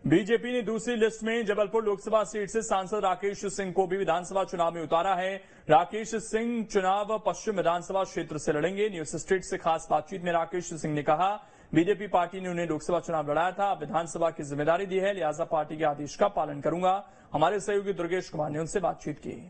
BJP ने दूसरी list में जबलपुर लोकसभा सीट से सांसद राकेश सिंह को भी विधानसभा चुनाव में उतारा है। राकेश सिंह चुनाव पश्चिम विधानसभा क्षेत्र से लड़ेंगे। न्यूज स्टेट से खास बातचीत में राकेश सिंह ने कहा, बीजेपी पार्टी ने उन्हें लोकसभा चुनाव लड़ाया था, अब विधानसभा की जिम्मेदारी दी है, लिहाजा पार्टी के आदेश का पालन करूंगा। हमारे सहयोगी दुर्गेश कुमार ने उनसे बातचीत की।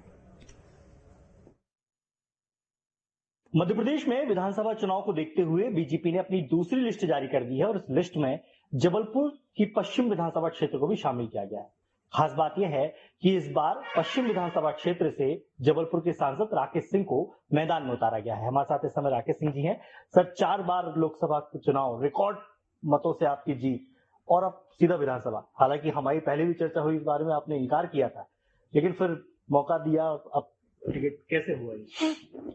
मध्य प्रदेश में विधानसभा चुनाव को देखते हुए बीजेपी ने अपनी दूसरी लिस्ट जारी कर दी है और इस लिस्ट में जबलपुर की पश्चिम विधानसभा क्षेत्र को भी शामिल किया गया है। खास बात यह है कि इस बार पश्चिम विधानसभा क्षेत्र से जबलपुर के सांसद राकेश सिंह को मैदान में उतारा गया है। हमारे साथ इस समय राकेश सिंह जी हैं। सर, 4 बार लोकसभा चुनाव, रिकॉर्ड मतों से आपकी जीत और अब सीधा विधानसभा। हालांकि हमारी पहले भी चर्चा हुई इस बारे में, आपने इनकार किया था, लेकिन फिर मौका दिया। अब टिकट कैसे हुआ ये?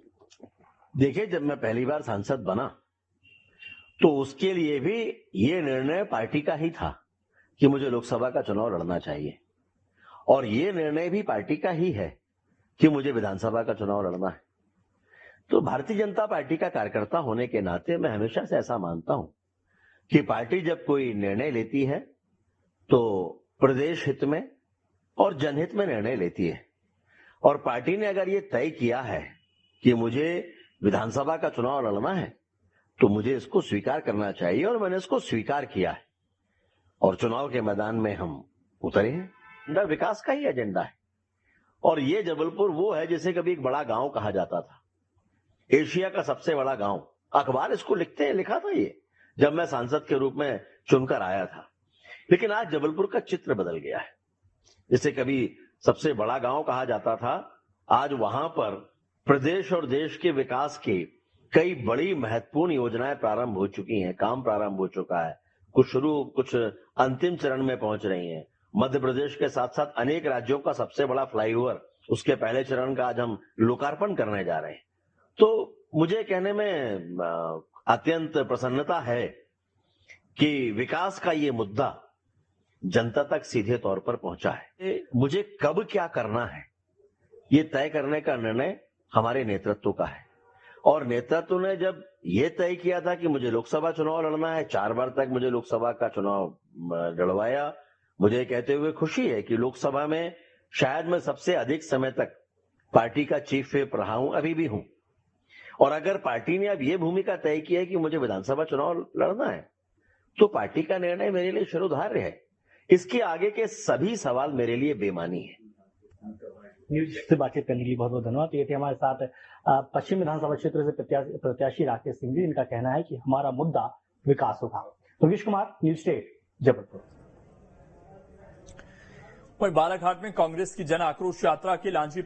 देखिए, जब मैं पहली बार सांसद बना तो उसके लिए भी ये निर्णय पार्टी का ही था कि मुझे लोकसभा का चुनाव लड़ना चाहिए, और ये निर्णय भी पार्टी का ही है कि मुझे विधानसभा का चुनाव लड़ना है। तो भारतीय जनता पार्टी का कार्यकर्ता होने के नाते मैं हमेशा से ऐसा मानता हूं कि पार्टी जब कोई निर्णय लेती है तो प्रदेश हित में और जनहित में निर्णय लेती है, और पार्टी ने अगर ये तय किया है कि मुझे विधानसभा का चुनाव लड़ना है तो मुझे इसको स्वीकार करना चाहिए, और मैंने इसको स्वीकार किया है और चुनाव के मैदान में हम उतरे हैं। विकास का ही एजेंडा है, और ये जबलपुर वो है जिसे कभी एक बड़ा गांव कहा जाता था, एशिया का सबसे बड़ा गांव। अखबार इसको लिखा था ये जब मैं सांसद के रूप में चुनकर आया था। लेकिन आज जबलपुर का चित्र बदल गया है। जिसे कभी सबसे बड़ा गांव कहा जाता था, आज वहां पर प्रदेश और देश के विकास की कई बड़ी महत्वपूर्ण योजनाएं प्रारंभ हो चुकी हैं, काम प्रारंभ हो चुका है। कुछ अंतिम चरण में पहुंच रही हैं। मध्य प्रदेश के साथ साथ अनेक राज्यों का सबसे बड़ा फ्लाईओवर, उसके पहले चरण का आज हम लोकार्पण करने जा रहे हैं। तो मुझे कहने में अत्यंत प्रसन्नता है कि विकास का ये मुद्दा जनता तक सीधे तौर पर पहुंचा है। मुझे कब क्या करना है ये तय करने का निर्णय हमारे नेतृत्व का है, और नेतृत्व ने जब ये तय किया था कि मुझे लोकसभा चुनाव लड़ना है, 4 बार तक मुझे लोकसभा का चुनाव लड़वाया। मुझे कहते हुए खुशी है कि लोकसभा में शायद मैं सबसे अधिक समय तक पार्टी का चीफ व्हिप रहा हूं, अभी भी हूं। और अगर पार्टी ने अब ये भूमिका तय की है कि मुझे विधानसभा चुनाव लड़ना है तो पार्टी का निर्णय मेरे लिए शिरोधार्य है। इसके आगे के सभी सवाल मेरे लिए बेमानी है। न्यूज से बातचीत करने के लिए बहुत बहुत धन्यवाद। ये थे हमारे साथ पश्चिम विधानसभा क्षेत्र से प्रत्याशी राकेश सिंह जी, इनका कहना है कि हमारा मुद्दा विकास होगा। Durgesh Kumar, news state, Jabalpur. वहीं बालाघाट में कांग्रेस की जन आक्रोश यात्रा की लांजी